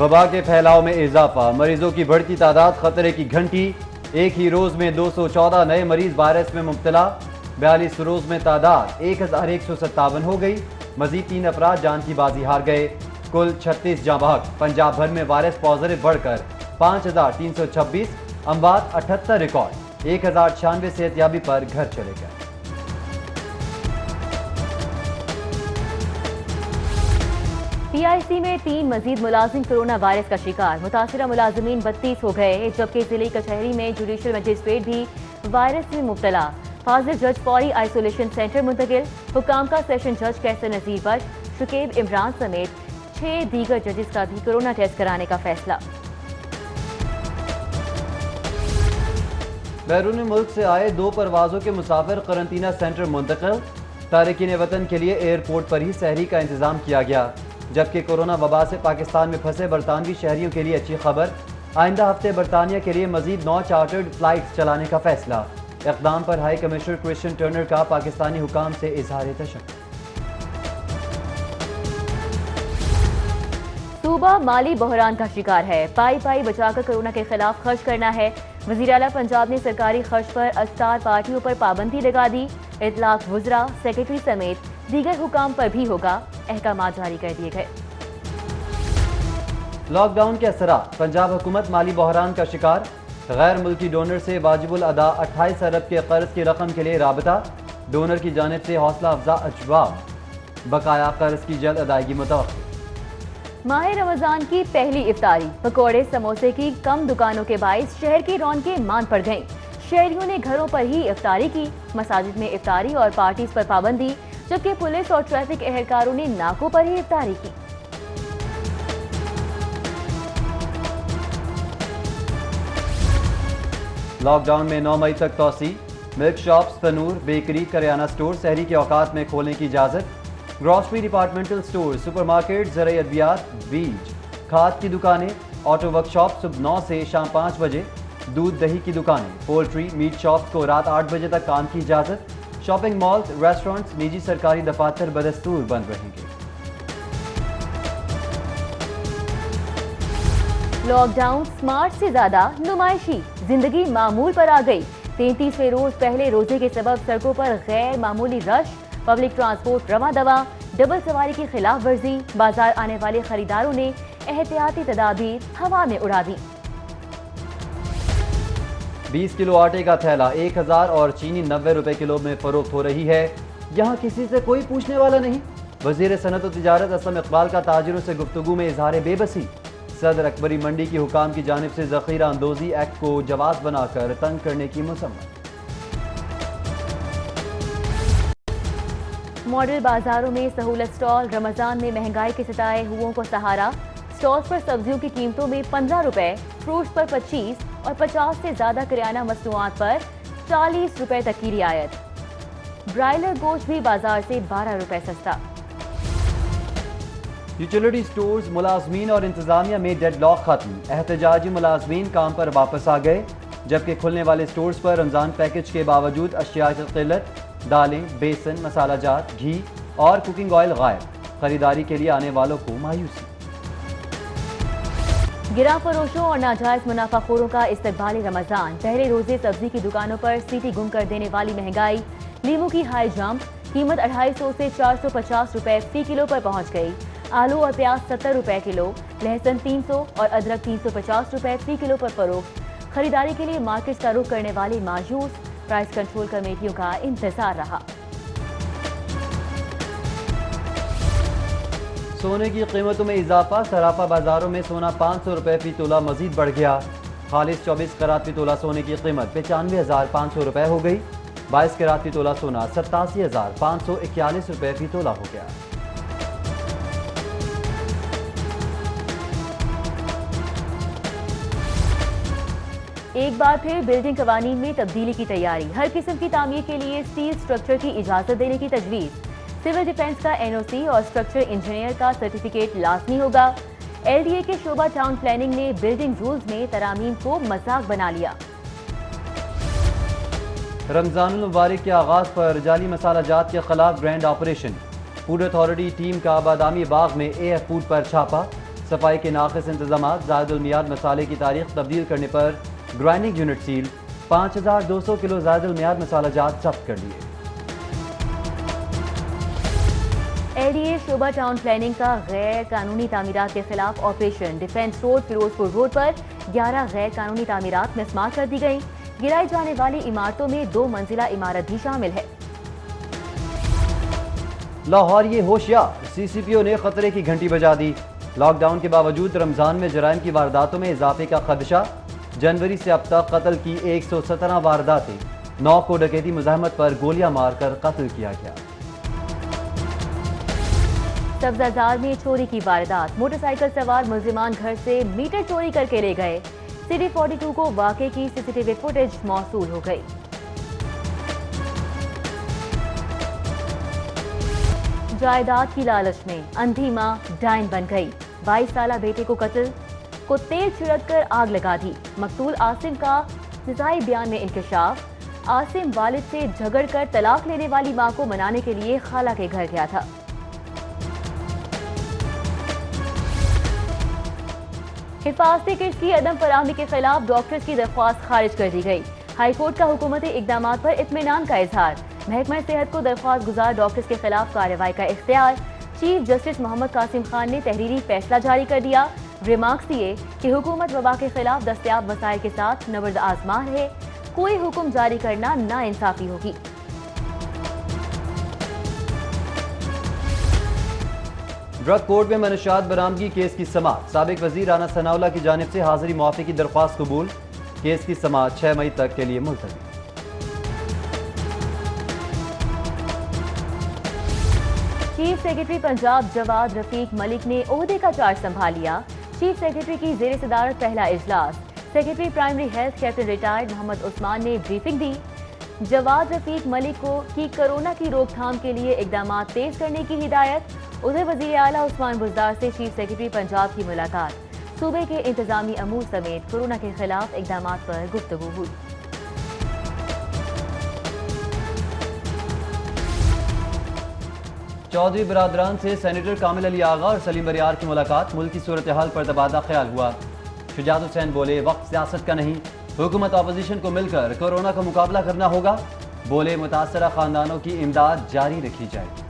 وبا کے پھیلاؤ میں اضافہ، مریضوں کی بڑھتی تعداد خطرے کی گھنٹی، ایک ہی روز میں 214 نئے مریض وائرس میں مبتلا، 42 روز میں تعداد 1157 ہو گئی، مزید 3 افراد جان کی بازی ہار گئے، کل 36 جاں بحق، پنجاب بھر میں وائرس پازیٹو بڑھ کر 5326، اموات 78 ریکارڈ، 1096 صحت یابی پر گھر چلے گئے۔ پی آئی سی میں 3 مزید ملازم کرونا وائرس کا شکار، متاثرہ ملازمین 32 ہو گئے، جبکہ ضلعی کچہری میں جوڈیشل مجسٹریٹ بھی وائرس میں مبتلا، فاضل جج فوری آئسولیشن سینٹر منتقل، حکام کا سیشن جج کیسر نذیر بٹ، شکیب عمران سمیت 6 دیگر ججز کا بھی کرونا ٹیسٹ کرانے کا فیصلہ۔ بیرون ملک سے آئے 2 پروازوں کے مسافر قرنطینہ سینٹر منتقل، تارکین وطن کے لیے ایئرپورٹ پر ہی سحری کا انتظام کیا گیا، جبکہ کورونا وبا سے پاکستان میں پھنسے برطانوی شہریوں کے لیے اچھی خبر، آئندہ ہفتے برطانیہ کے لیے مزید 9 چارٹرڈ فلائٹس چلانے کا فیصلہ، اقدام پر ہائی کمشنر کرسچن ٹرنر کا پاکستانی حکام سے اظہار تشکر۔ صوبہ مالی بحران کا شکار ہے، پائی بچا کر کرونا کے خلاف خرچ کرنا ہے، وزیر اعلیٰ پنجاب نے سرکاری خرچ پر افطار پارٹیوں پر پابندی لگا دی، اطلاق وزراء، سیکرٹری سمیت دیگر حکام پر بھی ہوگا، احکامات جاری کر دیے گئے۔ لاک ڈاؤن کے اثرات، پنجاب حکومت مالی بحران کا شکار، غیر ملکی ڈونر سے واجب الادا 28 ارب کے قرض کی رقم کے لیے رابطہ، ڈونر کی جانب سے حوصلہ افزا اجواب، بقایا قرض کی جلد ادائیگی متوقع۔ ماہ رمضان کی پہلی افطاری، پکوڑے سموسے کی کم دکانوں کے باعث شہر کی رونقیں ماند پڑ گئیں، شہریوں نے گھروں پر ہی افطاری کی، مساجد میں افطاری اور پارٹیز پر پابندی، جبکہ پولیس اور ٹریفک اہلکاروں نے ناکوں پر ہی افطاری کی۔ لاک ڈاؤن میں 9 مئی تک توسیع، ملک شاپس، تنور، بیکری، کریانہ سٹور سحری کے اوقات میں کھولنے کی اجازت، grocery departmental store, super market, زرعی ادویات، بیج، کھاد کی دکانیں، آٹو ورک شاپ صبح 9 سے شام 5 بجے، دودھ دہی کی دکانیں، پولٹری میٹ شاپس کو رات 8 بجے تک کام کی اجازت، شاپنگ مالز، ریسٹورنٹس، نجی سرکاری دفاتر بدستور بند رہیں گے۔ لاک ڈاؤن سمارٹ سے زیادہ نمائشی، زندگی معمول پر آ گئی، 33ویں روز پہلے روزے کے سبب سڑکوں پر غیر معمولی رش، پبلک ٹرانسپورٹ رواں دواں، ڈبل سواری کی خلاف ورزی، بازار آنے والے خریداروں نے احتیاطی تدابیر ہوا میں اڑا دی۔ 20 کلو آٹے کا تھیلا 1000 اور چینی 90 روپے کلو میں فروخت ہو رہی ہے، یہاں کسی سے کوئی پوچھنے والا نہیں، وزیر صنعت و تجارت اسلم اقبال کا تاجروں سے گفتگو میں اظہار بے بسی، صدر اکبری منڈی کی حکام کی جانب سے ذخیرہ اندوزی ایکٹ کو جواز بنا کر تنگ کرنے کی مذمت۔ ماڈل بازاروں میں سہولت سٹال، رمضان میں مہنگائی کے ستائے ہوئوں کو سہارا، سٹالز پر سبزیوں کی قیمتوں میں 15 روپے، فروٹس پر 25 اور 50 سے زیادہ کریانہ مصنوعات پر 40 روپے تک کی رعایت، برائلر گوشت بھی بازار سے 12 روپے سستا۔ یوٹیلیٹی سٹورز، ملازمین اور انتظامیہ میں ڈیڈ لاک ختم، احتجاجی ملازمین کام پر واپس آ گئے، جبکہ کھلنے والے سٹورز پر رمضان پیکج کے باوجود اشیاء کی قلت، دالیں، بیسن، مسالہ جات، گھی اور کوکنگ آئل غائب، خریداری کے لیے آنے والوں کو مایوسی۔ گراں فروشوں اور ناجائز منافع خوروں کا استقبال رمضان، پہلے روزے سبزی کی دکانوں پر سیٹی گم کر دینے والی مہنگائی، لیموں کی ہائی جمپ، قیمت 250 سے 450 روپے فی کلو پر پہنچ گئی، آلو اور پیاز 70 روپے کلو، لہسن 300 اور ادرک 350 روپے فی کلو پر فروخت، خریداری کے لیے مارکیٹ کا رخ کرنے والے مایوس، پرائس کنٹرول کمیٹیوں کا انتظار رہا۔ سونے کی قیمتوں میں اضافہ، سراپا بازاروں میں سونا 500 روپے فی تولہ مزید بڑھ گیا، خالص 24 کیرات فی تولہ سونے کی قیمت 95,500 روپے ہو گئی، 22 کیرات فی تولہ سونا 87,541 روپے فی تولہ ہو گیا۔ ایک بار پھر بلڈنگ قوانین میں تبدیلی کی تیاری، ہر قسم کی تعمیر کے لیے اسٹیل سٹرکچر کی اجازت دینے کی تجویز، سول ڈیفنس کا این او سی اور اسٹرکچر انجینئر کا سرٹیفکیٹ لازمی ہوگا، ایل ڈی اے کے شعبہ ٹاؤن پلاننگ نے بلڈنگ رولز میں ترامیم کو مذاق بنا لیا۔ رمضان المبارک کے آغاز پر جعلی مسالہ جات کے خلاف grand operation, food authority team کا بادامی باغ میں اے ایف فوڈ پر چھاپا، صفائی کے ناقص انتظامات، زائد المیعاد مسالے کی تاریخ تبدیل کرنے پر گرائنڈنگ یونٹ سیل، 5200 کلو زائد المیعاد مسالہ جات ضبط کر لیے۔ LDA شعبہ ٹاؤن پلاننگ کا غیر قانونی تعمیرات کے خلاف آپریشن، ڈیفنس روڈ فیروز پور روڈ پر 11 غیر قانونی تعمیرات مسمار کر دی گئی۔ گرائی جانے والی عمارتوں میں 2 منزلہ عمارت بھی شامل ہے۔ لاہور یہ ہوشیار، CCPO نے خطرے کی گھنٹی بجا دی۔ لاک ڈاؤن کے باوجود رمضان میں جرائم کی وارداتوں میں اضافے کا خدشہ، جنوری سے اب تک قتل کی 117 وارداتیں، 9 کو ڈکیتی مزاحمت پر گولیاں مار کر قتل کیا گیا۔ سبزہ زار میں چوری کی واردات، موٹر سائیکل سوار ملزمان گھر سے میٹر چوری کر کے لے گئے۔ سٹی 42 کو واقعے کی CCTV فوٹیج موصول ہو گئی۔ جائیداد کی لالچ میں اندھی ماں ڈائن بن گئی، 22 سالہ بیٹے کو قتل کو تیل چھڑک کر آگ لگا دی۔ مقتول عاصم کا نسائی بیان میں انکشاف، عاصم والد سے جھگڑ کر طلاق لینے والی ماں کو منانے کے لیے خالہ کے گھر گیا تھا۔ حفاظتی کٹس کی عدم فراہمی کے خلاف ڈاکٹرز کی درخواست خارج کر دی گئی۔ ہائی کورٹ کا حکومتی اقدامات پر اطمینان کا اظہار، محکمہ صحت کو درخواست گزار ڈاکٹرز کے خلاف کارروائی کا اختیار۔ چیف جسٹس محمد قاسم خان نے تحریری فیصلہ جاری کر دیا، ریمارکس دیے کہ حکومت وبا کے خلاف دستیاب وسائل کے ساتھ نبرد آزما ہے، کوئی حکم جاری کرنا ناانصافی ہوگی۔ ڈرگ کورٹ میں منشیات برآمدگی کیس کی سماعت، سابق وزیر رانا ثناء اللہ کی جانب سے حاضری معافی کی درخواست قبول، کیس کی سماعت 6 مئی تک کے لیے ملتوی۔ چیف سیکرٹری پنجاب جواد رفیق ملک نے عہدے کا چارج سنبھال لیا۔ چیف سیکرٹری کی زیر صدارت پہلا اجلاس، secretary primary health captain retired محمد عثمان نے بریفنگ دی۔ جواد رفیق ملک کو کی کورونا کی روک تھام کے لیے اقدامات تیز کرنے کی ہدایت۔ ادھر وزیر اعلیٰ عثمان بزدار سے چیف سیکرٹری پنجاب کی ملاقات، صوبے کے انتظامی امور سمیت کورونا کے خلاف اقدامات پر گفتگو ہوئی۔ چودھری برادران سے سینیٹر کامل علی آغا اور سلیم بریار کی ملاقات، ملک کی صورتحال پر تبادلہ خیال ہوا۔ شجاعت حسین بولے وقت سیاست کا نہیں، حکومت اپوزیشن کو مل کر کورونا کا مقابلہ کرنا ہوگا، بولے متاثرہ خاندانوں کی امداد جاری رکھی جائے گی۔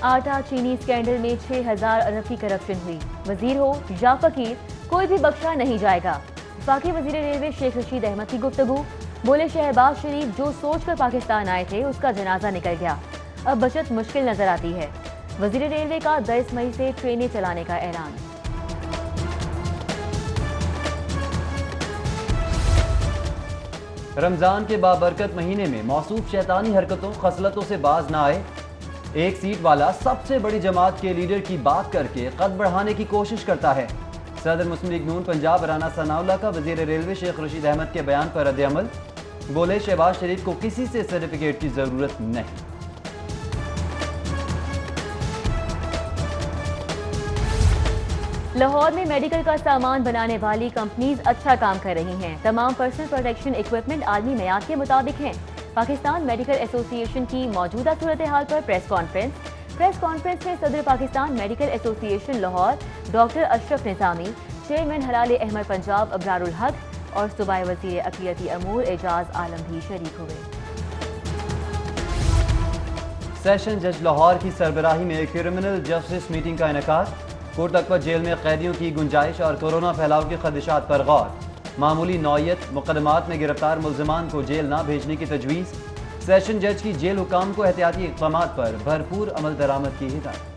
آٹا چینی اسکینڈل میں 6000 ارب کی کرپشن ہوئی، وزیر ہو یا فقیر کوئی بھی بخشا نہیں جائے گا۔ وفاقی وزیر ریلوے شیخ رشید احمد کی گفتگو، بولے شہباز شریف جو سوچ کر پاکستان آئے تھے اس کا جنازہ نکل گیا، اب بچت مشکل نظر آتی ہے۔ وزیر ریلوے کا 10 مئی سے ٹرینیں چلانے کا اعلان۔ رمضان کے بابرکت مہینے میں موصوف شیطانی حرکتوں خصلتوں سے باز نہ آئے، ایک سیٹ والا سب سے بڑی جماعت کے لیڈر کی بات کر کے قد بڑھانے کی کوشش کرتا ہے۔ صدر مسلم لیگ نون پنجاب رانا ثناء اللہ کا وزیر ریلوے شیخ رشید احمد کے بیان پر رد عمل، بولے شہباز شریف کو کسی سے سرٹیفکیٹ کی ضرورت نہیں۔ لاہور میں میڈیکل کا سامان بنانے والی کمپنیز اچھا کام کر رہی ہیں، تمام پرسنل پروٹیکشن اکوپمنٹ عالمی معیار کے مطابق ہیں۔ پاکستان میڈیکل ایسوسی ایشن کی موجودہ صورتحال پر پریس کانفرنس میں صدر پاکستان میڈیکل ایسوسی ایشن لاہور ڈاکٹر اشرف نظامی، چیئرمین ہلال احمد پنجاب ابرار الحق اور صوبائی وزیر اقلیتی امور اعجاز عالم بھی شریک ہوئے۔ سیشن جج لاہور کی سربراہی میں کرمنل جسٹس میٹنگ کا انعقاد، کوٹ لکھپت جیل میں قیدیوں کی گنجائش اور کورونا پھیلاؤ کے خدشات پر غور، معمولی نوعیت مقدمات میں گرفتار ملزمان کو جیل نہ بھیجنے کی تجویز، سیشن جج کی جیل حکام کو احتیاطی اقدامات پر بھرپور عمل درآمد کی ہدایت۔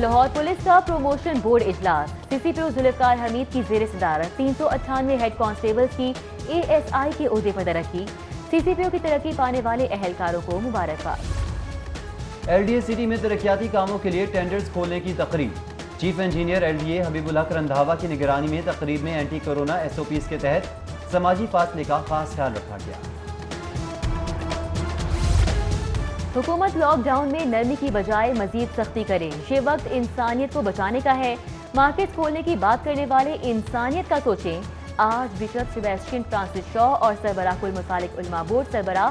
لاہور پولیس کا پروموشن بورڈ اجلاس، CCPO ذوالفقار حمید کی زیر صدارت 398 ہیڈ کانسٹیبلز کی ASI کے عہدے پر ترقی، CCPO کی ترقی پانے والے اہلکاروں کو مبارکباد۔ LDA سٹی میں ترقیاتی کاموں کے لیے ٹینڈرز کھولنے کی تقریب، چیف انجینئر LDA حبیب الحق رندھاوا کی نگرانی میں تقریب میں اینٹی کورونا SOPs کے تحت سماجی فاصلے کا خاص خیال رکھا گیا۔ حکومت لاک ڈاؤن میں نرمی کی بجائے مزید سختی کرے، یہ وقت انسانیت کو بچانے کا ہے، مارکیٹ کھولنے کی بات کرنے والے انسانیت کا سوچیں۔ آج بشپ سیباسٹین فرانسس شاہ اور سربراہ کل مسالک علماء بورڈ سربراہ